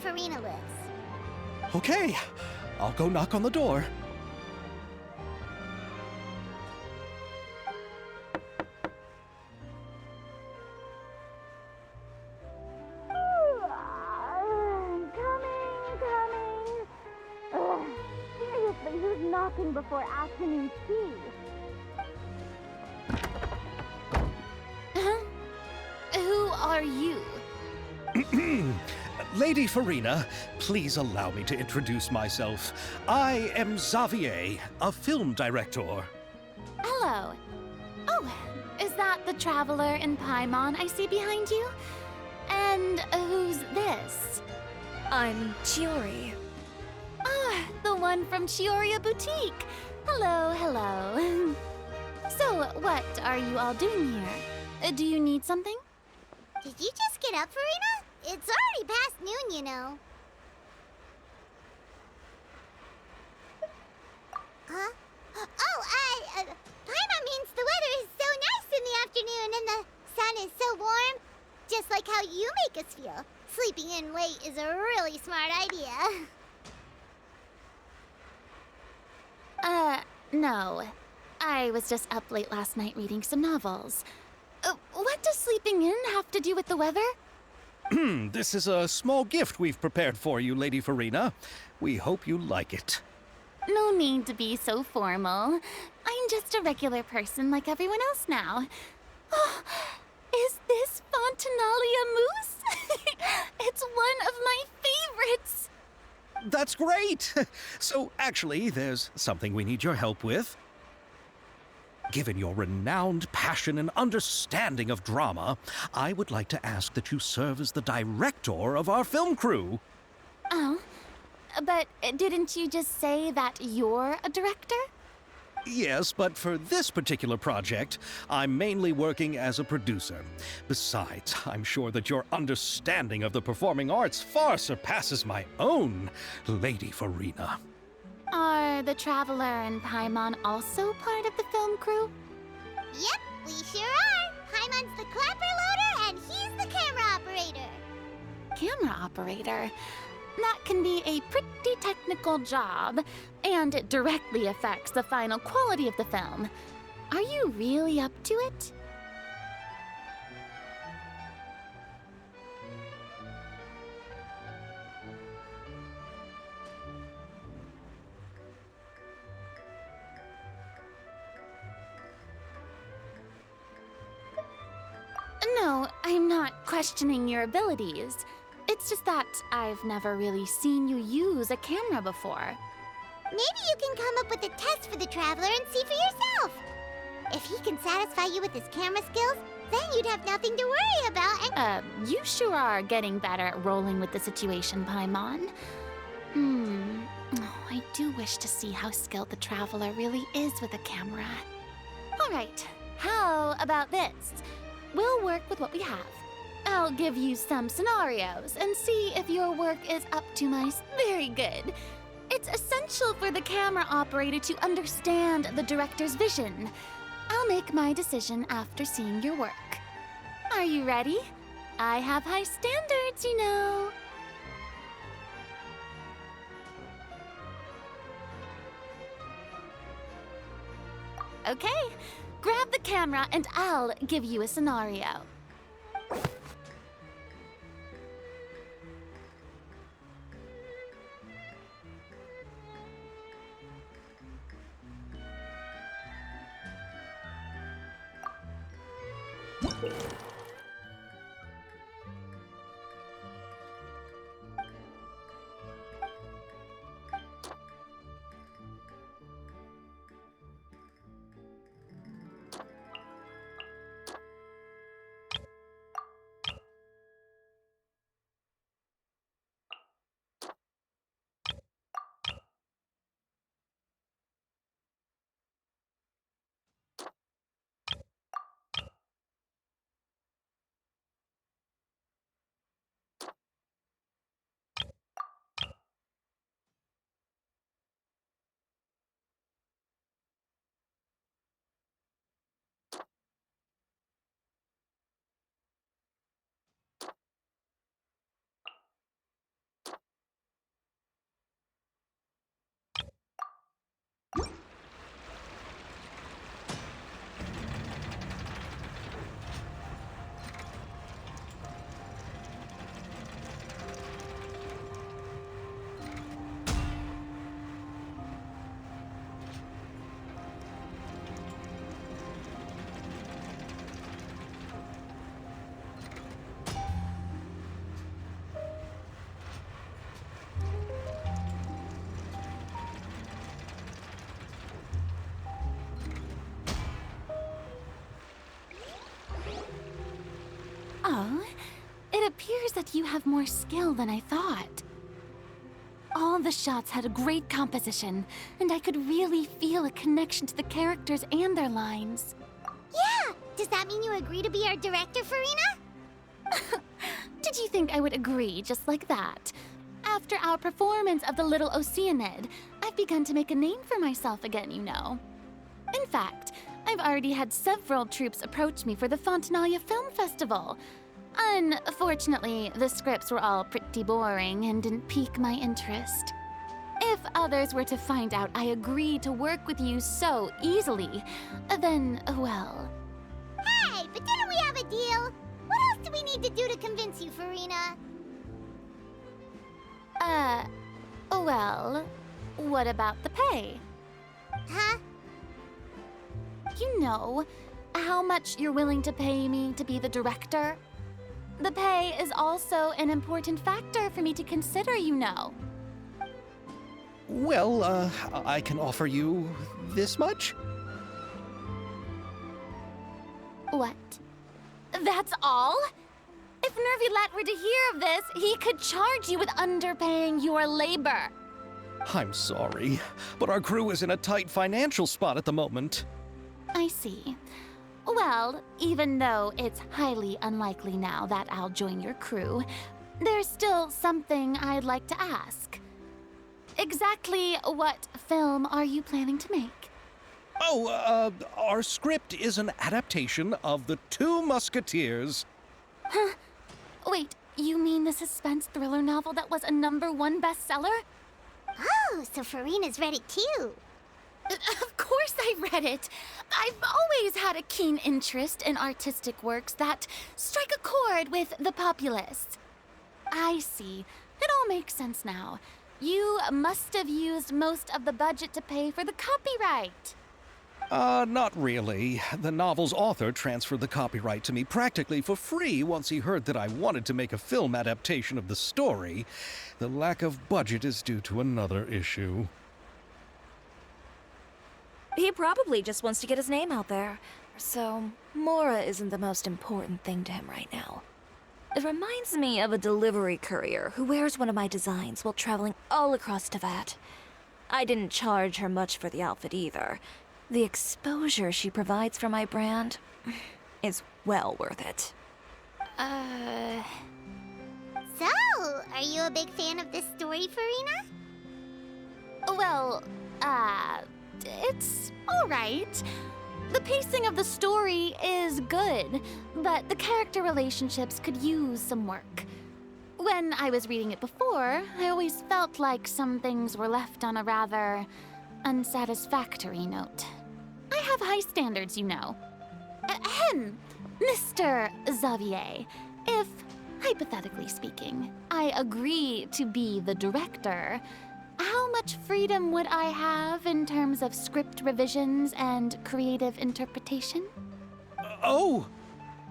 FURINA lives. Okay, I'll go knock on the door. Coming. Seriously, who's knocking before afternoon tea? Who are you? Lady FURINA, please allow me to introduce myself. I am Xavier, a film director. Hello. Oh, is that the traveler in Paimon I see behind you? And who's this? I'm Chiori. Ah, the one from Chioria Boutique. Hello, hello. So, what are you all doing here? Do you need something? Did you just get up, FURINA? It's already past noon, you know. Huh? Oh, Paimon means the weather is so nice in the afternoon and the sun is so warm. Just like how you make us feel. Sleeping in late is a really smart idea. No. I was just up late last night reading some novels. What does sleeping in have to do with the weather? This is a small gift we've prepared for you, Lady FURINA. We hope you like it. No need to be so formal. I'm just a regular person like everyone else now. Oh, is this Fontinalia mousse? It's one of my favorites. That's great! So, actually, there's something we need your help with. Given your renowned passion and understanding of drama, I would like to ask that you serve as the director of our film crew. Oh, but didn't you just say that you're a director? Yes, but for this particular project, I'm mainly working as a producer. Besides, I'm sure that your understanding of the performing arts far surpasses my own, Lady FURINA. Are the Traveler and Paimon also part of the film crew? Yep, we sure are. Paimon's the clapper loader and he's the camera operator. Camera operator? That can be a pretty technical job, and it directly affects the final quality of the film. Are you really up to it? No, I'm not questioning your abilities. It's just that I've never really seen you use a camera before. Maybe you can come up with a test for the Traveler and see for yourself. If he can satisfy you with his camera skills, then you'd have nothing to worry about and— You sure are getting better at rolling with the situation, Paimon. Oh, I do wish to see how skilled the Traveler really is with a camera. All right, how about this? We'll work with what we have. I'll give you some scenarios and see if your work is up to my very good. It's essential for the camera operator to understand the director's vision. I'll make my decision after seeing your work. Are you ready? I have high standards, you know. Okay, grab the camera and I'll give you a scenario. Oh, it appears that you have more skill than I thought. All the shots had a great composition, and I could really feel a connection to the characters and their lines. Yeah! Does that mean you agree to be our director, FURINA? Did you think I would agree just like that? After our performance of The Little Oceanid, I've begun to make a name for myself again, you know. In fact, I've already had several troops approach me for the Fontanalia Film Festival. Unfortunately, the scripts were all pretty boring and didn't pique my interest. If others were to find out I agreed to work with you so easily, then, well... Hey, but didn't we have a deal? What else do we need to do to convince you, FURINA? Well, what about the pay? Huh? You know, how much you're willing to pay me to be the director? The pay is also an important factor for me to consider, you know. Well, I can offer you this much? What? That's all? If Nervylet were to hear of this, he could charge you with underpaying your labor. I'm sorry, but our crew is in a tight financial spot at the moment. I see. Well, even though it's highly unlikely now that I'll join your crew, there's still something I'd like to ask. Exactly what film are you planning to make? Oh, our script is an adaptation of The Two Musketeers. Huh? Wait, you mean the suspense thriller novel that was a #1 bestseller? Oh, so FURINA's read it too. Of course I read it. I've always had a keen interest in artistic works that strike a chord with the populace. I see. It all makes sense now. You must have used most of the budget to pay for the copyright. Not really. The novel's author transferred the copyright to me practically for free once he heard that I wanted to make a film adaptation of the story. The lack of budget is due to another issue. He probably just wants to get his name out there. So, Mora isn't the most important thing to him right now. It reminds me of a delivery courier who wears one of my designs while traveling all across Teyvat. I didn't charge her much for the outfit either. The exposure she provides for my brand is well worth it. So, are you a big fan of this story, FURINA? Well, it's all right. The pacing of the story is good, but the character relationships could use some work. When I was reading it before, I always felt like some things were left on a rather unsatisfactory note. I have high standards, you know. Ahem, Mr. Xavier, if, hypothetically speaking, I agree to be the director, how much freedom would I have in terms of script revisions and creative interpretation? Oh,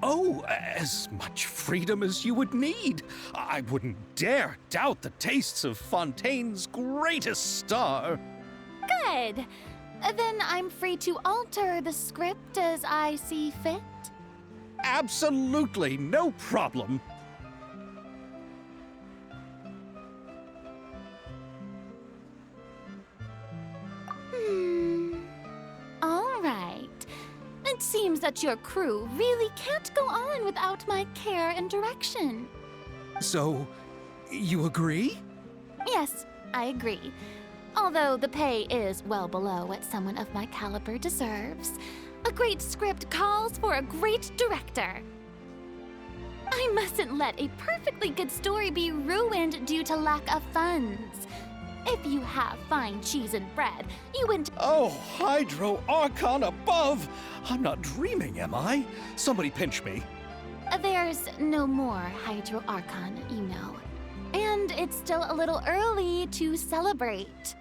as much freedom as you would need. I wouldn't dare doubt the tastes of Fontaine's greatest star. Good. Then I'm free to alter the script as I see fit? Absolutely, no problem. All right. It seems that your crew really can't go on without my care and direction. So, you agree? Yes, I agree. Although the pay is well below what someone of my caliber deserves, a great script calls for a great director. I mustn't let a perfectly good story be ruined due to lack of funds. If you have fine cheese and bread, you wouldn't— Oh, Hydro Archon above! I'm not dreaming, am I? Somebody pinch me. There's no more Hydro Archon, you know. And it's still a little early to celebrate.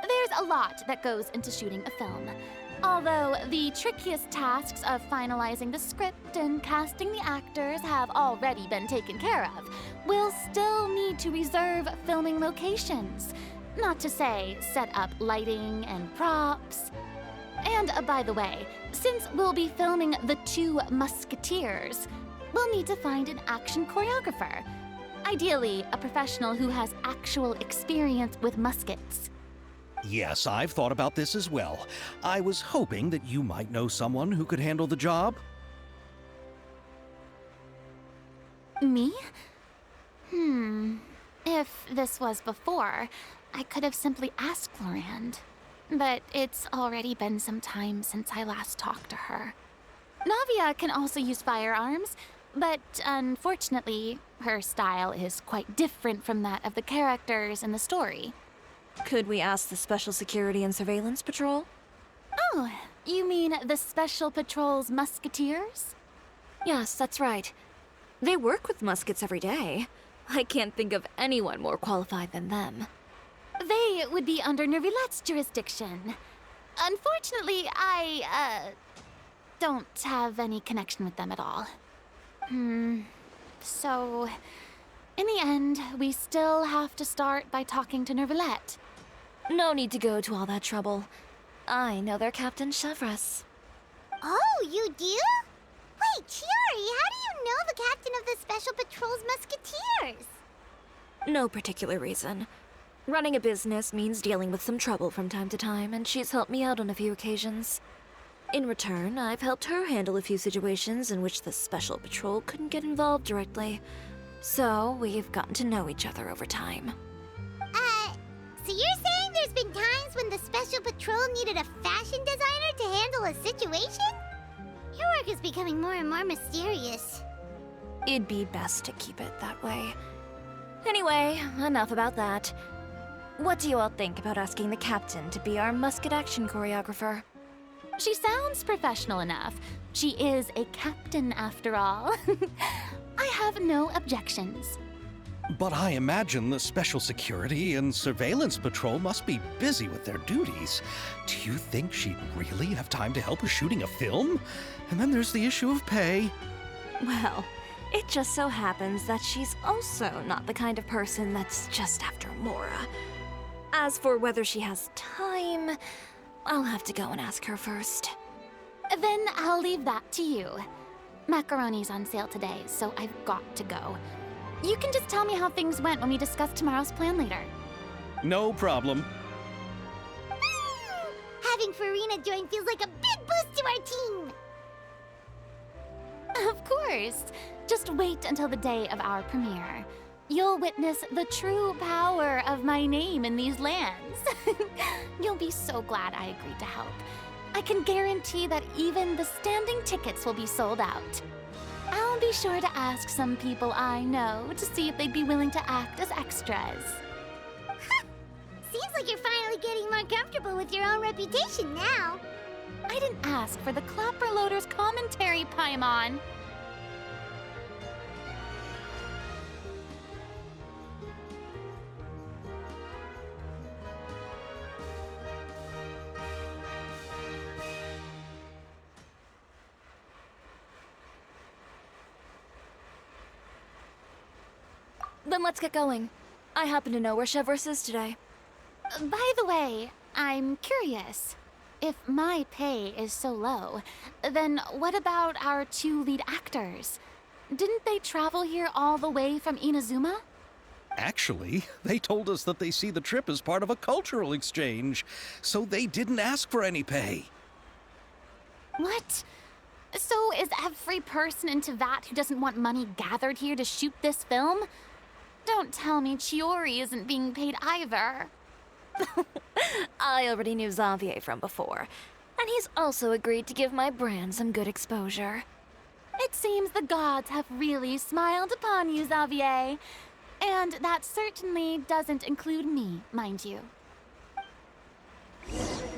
There's a lot that goes into shooting a film. Although the trickiest tasks of finalizing the script and casting the actors have already been taken care of, we'll still need to reserve filming locations. Not to say set up lighting and props. And by the way, since we'll be filming The Two Musketeers, We'll need to find an action choreographer. Ideally, a professional who has actual experience with muskets. Yes, I've thought about this as well. I was hoping that you might know someone who could handle the job. Me? If this was before, I could have simply asked Florand. But it's already been some time since I last talked to her. Navia can also use firearms, but unfortunately, her style is quite different from that of the characters in the story. Could we ask the Special Security and Surveillance Patrol? Oh, you mean the Special Patrol's musketeers? Yes, that's right. They work with muskets every day. I can't think of anyone more qualified than them. They would be under Nervilette's jurisdiction. Unfortunately, I don't have any connection with them at all. So, in the end, we still have to start by talking to Nervilette. No need to go to all that trouble. I know their Captain Chevres. Oh, you do? Wait, Chiori, how do you know the captain of the Special Patrol's musketeers? No particular reason. Running a business means dealing with some trouble from time to time, and she's helped me out on a few occasions. In return, I've helped her handle a few situations in which the Special Patrol couldn't get involved directly. So, we've gotten to know each other over time. So you're saying there's been times when the Special Patrol needed a fashion designer to handle a situation? Your work is becoming more and more mysterious. It'd be best to keep it that way. Anyway, enough about that. What do you all think about asking the captain to be our musket action choreographer? She sounds professional enough. She is a captain after all. I have no objections. But I imagine the Special Security and Surveillance Patrol must be busy with their duties. Do you think she'd really have time to help with shooting a film? And then there's the issue of pay. Well, it just so happens that she's also not the kind of person that's just after Mora. As for whether she has time, I'll have to go and ask her first. Then I'll leave that to you. Macaroni's on sale today, so I've got to go. You can just tell me how things went when we discuss tomorrow's plan later. No problem. Having FURINA join feels like a big boost to our team. Of course. Just wait until the day of our premiere. You'll witness the true power of my name in these lands. You'll be so glad I agreed to help. I can guarantee that even the standing tickets will be sold out. I'll be sure to ask some people I know to see if they'd be willing to act as extras. Seems like you're finally getting more comfortable with your own reputation now. I didn't ask for the Clapper Loader's commentary, Paimon. Then let's get going. I happen to know where Chevres is today. By the way, I'm curious. If my pay is so low, then what about our two lead actors? Didn't they travel here all the way from Inazuma? Actually, they told us that they see the trip as part of a cultural exchange, so they didn't ask for any pay. What? So is every person in Tevat who doesn't want money gathered here to shoot this film? Don't tell me Chiori isn't being paid either. I already knew Xavier from before, and he's also agreed to give my brand some good exposure. It seems the gods have really smiled upon you, Xavier. And that certainly doesn't include me, mind you.